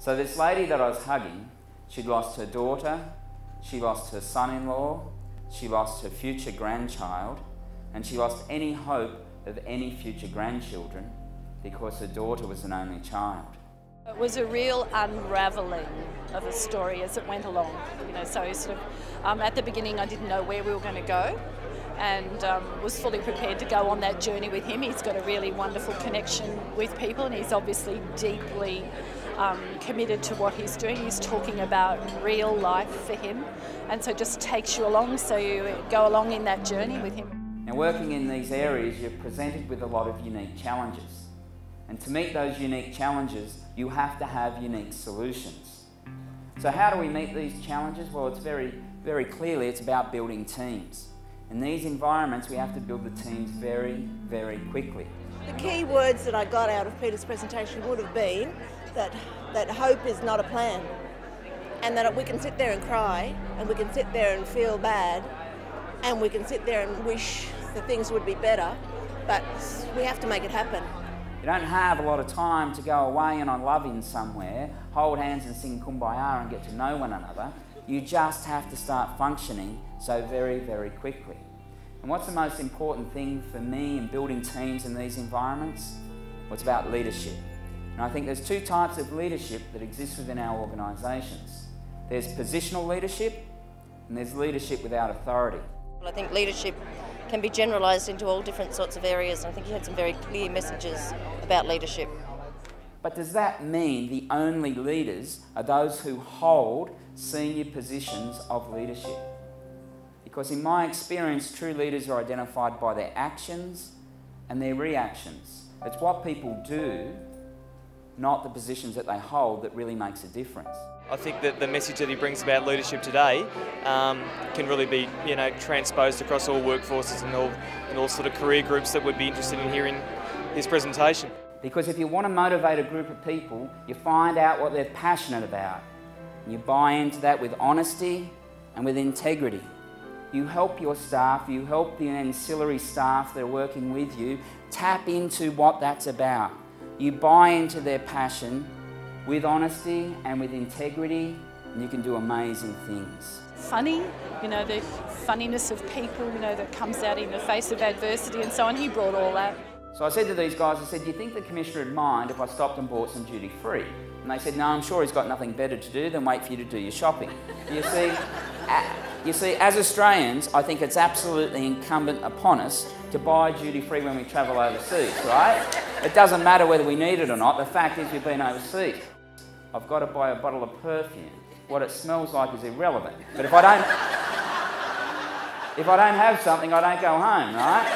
So this lady that I was hugging, she'd lost her daughter, she lost her son-in-law, she lost her future grandchild, and she lost any hope of any future grandchildren because her daughter was an only child. It was a real unravelling of a story as it went along. So sort of at the beginning I didn't know where we were going to go, and was fully prepared to go on that journey with him. He's got a really wonderful connection with people, and he's obviously deeply committed to what he's doing. He's talking about real life for him, and so just takes you along, so you go along in that journey with him. Now, working in these areas, you're presented with a lot of unique challenges. And to meet those unique challenges, you have to have unique solutions. So how do we meet these challenges? Well, it's very clearly, it's about building teams. In these environments, we have to build the teams very, very quickly. The key words that I got out of Peter's presentation would have been that hope is not a plan, and that we can sit there and cry, and we can sit there and feel bad, and we can sit there and wish that things would be better, but we have to make it happen. You don't have a lot of time to go away and on loving somewhere, hold hands and sing Kumbaya and get to know one another. You just have to start functioning so very, very quickly. And what's the most important thing for me in building teams in these environments? Well, it's about leadership. And I think there's two types of leadership that exist within our organisations. There's positional leadership, and there's leadership without authority. Well, I think leadership can be generalised into all different sorts of areas, and I think you had some very clear messages about leadership. But does that mean the only leaders are those who hold senior positions of leadership? Because in my experience, true leaders are identified by their actions and their reactions. It's what people do, not the positions that they hold, that really makes a difference. I think that the message that he brings about leadership today can really be, transposed across all workforces and all sort of career groups that would be interested in hearing his presentation. Because if you want to motivate a group of people, you find out what they're passionate about. You buy into that with honesty and with integrity. You help your staff, you help the ancillary staff that are working with you tap into what that's about. You buy into their passion with honesty and with integrity, and you can do amazing things. Funny, the funniness of people, that comes out in the face of adversity and so on. He brought all that. So I said to these guys, I said, do you think the Commissioner would mind if I stopped and bought some duty free? And they said, no, I'm sure he's got nothing better to do than wait for you to do your shopping. You see, as Australians, I think it's absolutely incumbent upon us to buy duty free when we travel overseas, right? It doesn't matter whether we need it or not, the fact is we've been overseas. I've got to buy a bottle of perfume. What it smells like is irrelevant. But if I don't have something, I don't go home, right?